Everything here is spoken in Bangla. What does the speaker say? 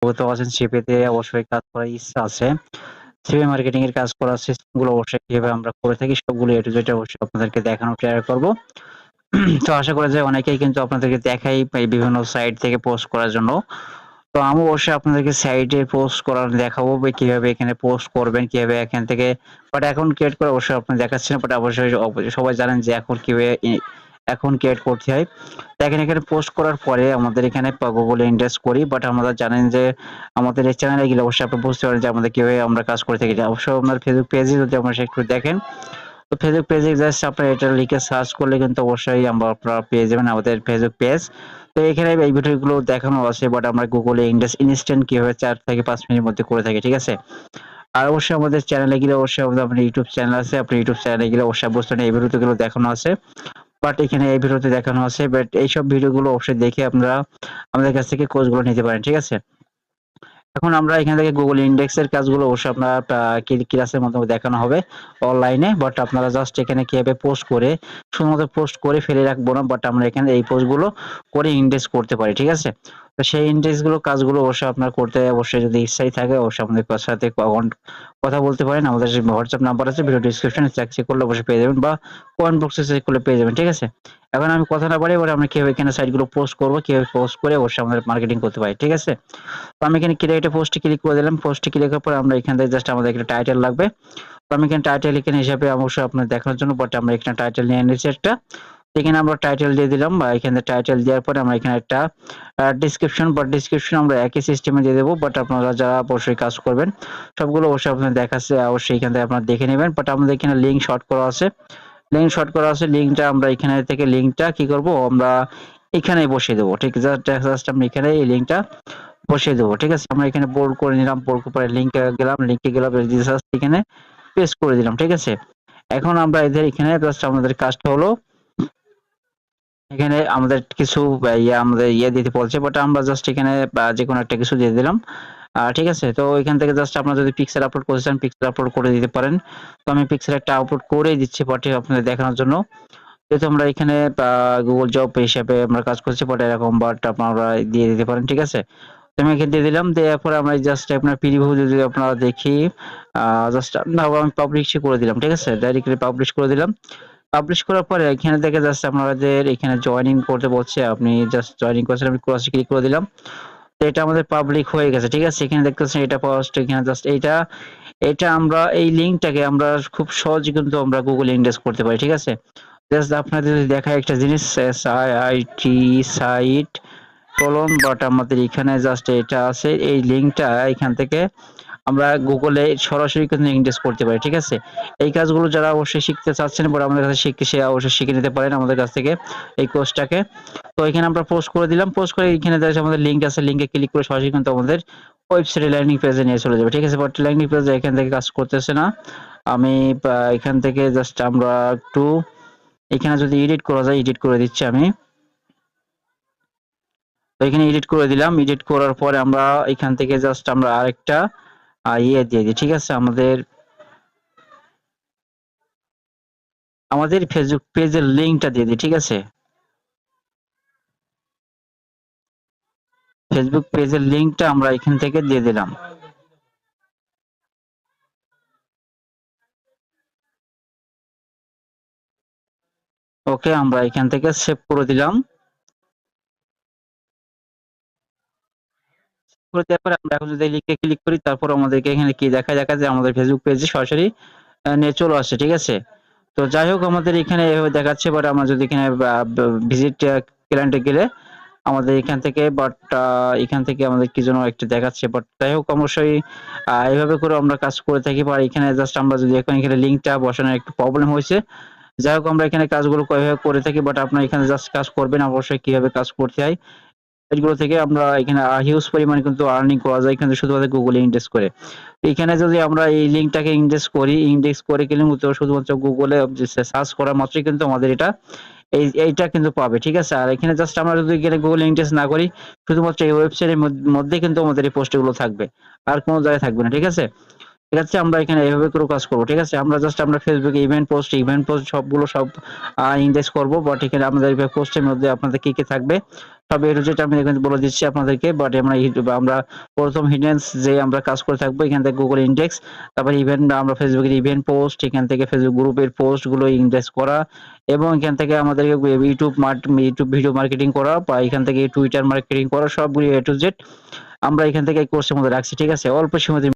অবগত আছেন সিপিতে অবশ্যই কাজ করার ইচ্ছা আছে। সিপি মার্কেটিং এর কাজ করার সিস্টেমগুলো অবশ্যই কিভাবে আমরা করে থাকি সবগুলো A to Z অবশ্যই আপনাদেরকে দেখানোর ট্রাই করব। তো আশা করা যায় অনেকেই কিন্তু আপনাদেরকে দেখাই এই বিভিন্ন সাইট থেকে পোস্ট করার জন্য। তো আমি অবশ্যই আপনাদেরকে সাইটে পোস্ট করার দেখাবো কিভাবে এখানে পোস্ট করবেন, কিভাবে এখান থেকে বাট অ্যাকাউন্ট ক্রিয়েট করে অবশ্যই আপনার দেখাচ্ছি না। বাট অবশ্যই সবাই জানেন যে এখন কিভাবে অ্যাকাউন্ট ক্রিয়েট করতে হয়। দেখেন এখানে পোস্ট করার পরে আমাদের এখানে গুগলে ইন্ডেক্স করি। বাট আপনারা জানেন যে আমাদের এই চ্যানেলে গেলে অবশ্যই আপনি বুঝতে পারেন যে আমাদের কিভাবে আমরা কাজ করে থাকি। অবশ্যই আপনার ফেসবুক পেজে যদি আপনারা একটু দেখেন, তো ফেসবুক পেজে জাস্ট আপনারা এটা লিখে সার্চ করলে কিন্তু অবশ্যই আপনারা পেয়ে যাবেন আমাদের ফেসবুক পেজ। তো এখানে এই ভিডিওগুলো দেখানো আছে, বাট আমরা গুগলে ইন্ডেক্স ইনস্ট্যান্ট কিভাবে 4 থেকে 5 মিনিটের মধ্যে করে থাকি, ঠিক আছে? আর অবশ্যই আমাদের চ্যানেলে গেলে অবশ্যই আপনার ইউটিউব চ্যানেল আছে, আপনি ইউটিউব চ্যানেলে গেলে অবশ্যই বুঝতে পারেন এই ভিডিওগুলো দেখানো আছে। বাট এখানে এই ভিডিওতে দেখানো আছে, বাট এইসব ভিডিওগুলো অবশ্যই দেখে আপনারা আমাদের কাছ থেকে কোর্সগুলো নিতে পারেন, ঠিক আছে? এখন আমরা এখান থেকে গুগল ইন্ডেক্সের কাজগুলো অবশ্যই আপনার ক্লাসের মাধ্যমে দেখানো হবে অনলাইনে। বাট আপনারা জাস্ট এখানে কিভাবে পোস্ট করে শুধুমাত্র পোস্ট করে ফেলে রাখবো না, বাট আমরা এখানে এই পোস্টগুলো করে ইন্ডেক্স করতে পারি, ঠিক আছে? তো সেই ইন্ডেক্সগুলো কাজগুলো অবশ্যই আপনার করতে অবশ্যই যদি ইচ্ছাই থাকে অবশ্যই আমাদের সাথে কথা বলতে পারেন। আমাদের যে হোয়াটসঅ্যাপ নাম্বার আছে ভিডিও ডিসক্রিপশনে চেক করলে অবশ্যই পেয়ে যাবেন, বা কমেন্ট বক্সে চেক করলে পেয়ে যাবেন, ঠিক আছে? এখন আমি কথা না বাড়িয়ে এবার আমরা কিভাবে এখানে সাইটগুলো পোস্ট করবো, কিভাবে পোস্ট করে অবশ্যই আমাদের মার্কেটিং করতে পারি, ঠিক আছে? তো আমি এখানে ক্রিয়েট এ পোস্টে ক্লিক করে দিলাম। পোস্টে ক্লিক করার পরে আমরা এখান থেকে জাস্ট আমাদের একটা টাইটেল লাগবে। তো আমি এখানে টাইটেল এখানে হিসাবে অবশ্যই আপনাদের দেখানোর জন্য বাট আমরা এখানে টাইটেল নিয়ে নিয়েছি একটা। এখানে আমরা টাইটেল দিয়ে দিলাম, বা এখানে টাইটেল দেওয়ার পরে আমরা এখানে একটা ডেসক্রিপশন আমরা একই সিস্টেমে দিয়ে দেবো। বাট আপনারা যারা অবশ্যই কাজ করবেন সবগুলো অবশ্যই আপনাদের দেখাচ্ছে, অবশ্যই এখান থেকে আপনারা দেখে নেবেন। বাট আমাদের এখানে লিঙ্ক শর্ট করা আছে, লিঙ্কটা আমরা এখানে থেকে লিঙ্কটা কি করব আমরা এখানে বসিয়ে দেবো, ঠিক আছে? জাস্ট আমরা এখানে এই লিঙ্কটা বসিয়ে দেবো, ঠিক আছে? আমরা এখানে বোল্ড করে নিলাম, বোল্ড করে লিংকে গেলাম, জাস্ট এখানে পেস্ট করে দিলাম, ঠিক আছে? এখন আমরা এদের এখানে জাস্ট আমাদের কাজটা হলো এখানে আমাদের কিছু আমাদের দিতে বলছে, বাট আমরা জাস্ট এখানে যে কোনো একটা কিছু দিয়ে দিলাম, ঠিক আছে? তো এখান থেকে জাস্ট আপনারা যদি পিক্সেল আপলোড করতে চান পিক্সেল আপলোড করে দিতে পারেন। তো আমি পিক্সেল একটা আপলোড করেই দিচ্ছি বাট আপনাদের দেখানোর জন্য। যেহেতু আমরা এখানে গুগল জব হিসেবে আমরা কাজ করছি, বাট এরকম বাট আপনারা দিয়ে দিতে পারেন, ঠিক আছে? আমি এখানে দিয়ে দিলাম, দেওয়ার পরে আমরা জাস্ট আপনার প্রিভিউ যদি আপনারা দেখি জাস্ট আমি পাবলিশ করে দিলাম, ঠিক আছে? ডাইরেক্টলি পাবলিশ করে দিলাম। পাবলিশ করার পরে এখানে থেকে জাস্ট আপনাদের এখানে জয়েনিং করতে বলছে, আপনি জাস্ট জয়েনিং করেছেন, আমি ক্রসে ক্লিক করে দিলাম। তো এটা আমাদের পাবলিক হয়ে গেছে, ঠিক আছে? এখানে দেখতেছেন এটা পোস্ট, এখানে জাস্ট এটা আমরা এই লিংকটাকে আমরা খুব সহজে কিন্তু আমরা গুগল ইন্ডেক্স করতে পারি, ঠিক আছে? জাস্ট আপনাদের যদি দেখায় একটা জিনিস SIIT সাইট বাট আমাদের এখানে জাস্ট এটা আছে, এই লিংকটা এখান থেকে আমরা গুগলে সরাসরি কিন্তু ইন্ডেক্স করতে পারি, ঠিক আছে? এই কাজগুলো যারা অবশ্যই শিখতে চাচ্ছেন বা আমাদের কাছে সে অবশ্যই শিখে নিতে পারেন আমাদের কাছ থেকে এই কোর্সটাকে। তো এখানে আমরা পোস্ট করে দিলাম, পোস্ট করে এখানে দেখেন আমাদের লিংক আছে, লিংকে ক্লিক করে সরাসরি কিন্তু আমাদের ওয়েবসাইটে ল্যান্ডিং পেজে নিয়ে চলে যাবে, ঠিক আছে? বাট ল্যান্ডিং পেজে এখান থেকে কাজ করতেছে না। আমি এখান থেকে জাস্ট আমরা একটু এখানে যদি এডিট করা যায় এডিট করে দিচ্ছি আমি। তো এখানে এডিট করে দিলাম, এডিট করার পরে আমরা এখান থেকে জাস্ট আমরা আরেকটা দিয়ে দিই, ঠিক আছে? আমাদের ফেসবুক পেজের লিংকটা দিয়ে দিই, ঠিক আছে? ফেসবুক পেজের লিংকটা আমরা এখান থেকে দিয়ে দিলাম। ওকে, আমরা এখান থেকে সেভ করে দিলাম। করে দেওয়ার পরে আমরা এখন যদি লিংকে ক্লিক করি তারপর আমাদেরকে এখানে কি দেখা যে আমাদের ফেসবুক পেজে সরাসরি নিয়ে চলে আসছে, ঠিক আছে? তো যাই হোক আমাদের এখানে এভাবে দেখাচ্ছে, বাট আমরা যদি এখানে ভিজিট ক্লায়েন্টে গেলে আমাদের এখান থেকে বাট এখান থেকে আমাদের কি যেন একটা দেখাচ্ছে, বাট যাই হোক অবশ্যই এইভাবে করে আমরা কাজ করে থাকি। আর এখানে জাস্ট আমরা যদি এখন এখানে লিংকটা বসানোর একটু প্রবলেম হয়েছে, যাই হোক আমরা এখানে কাজগুলো কিভাবে করে থাকি, বাট আপনারা এখানে জাস্ট কাজ করবেন অবশ্যই কিভাবে কাজ করতে হয়। এগুলো থেকে আমরা এখানে হিউজ পরিমাণে কিন্তু আর্নিং করা যায় কিন্তু শুধুমাত্র গুগলে ইন্ডেক্স করে। এখানে যদি আমরা এই লিংকটাকে ইন্ডেক্স করে কিন্তু শুধুমাত্র গুগলে সার্চ করা মাত্রই কিন্তু আমাদের এইটা কিন্তু পাবে, ঠিক আছে? আর এখানে জাস্ট আমরা যদি এখানে গুগল ইন্ডেক্স না করি শুধুমাত্র এই ওয়েবসাইটের মধ্যে কিন্তু আমাদের এই পোস্টগুলো থাকবে, আর কোনো জায়গায় থাকবে না, ঠিক আছে? ঠিক আছে? আমরা এখানে এভাবে করে কাজ করব। ঠিক আছে? আমরা জাস্ট আমরা Facebook এ ইভেন্ট পোস্ট সবগুলো সব ইনডেক্স করব। বাট এখানে আমাদের পোস্টের মধ্যে আপনাদের কি থাকবে সব A to Z আমি এখানে বলে দিচ্ছি আপনাদেরকে। বাট আমরা প্রথম হিডেন্স যে আমরা কাজ করে থাকবো এখান থেকে Google ইনডেক্স, তারপর আমরা Facebook এর ইভেন্ট পোস্ট, এখান থেকে Facebook গ্রুপের পোস্ট গুলো ইনডেক্স করা এবং এখান থেকে আমাদেরকে ইউটিউব ভিডিও মার্কেটিং করা বা এখান থেকে Twitter মার্কেটিং করা সবগুলো A to Z আমরা এখান থেকে এই কোর্সের মধ্যে রাখছি। ঠিক আছে? অল্প সময়ের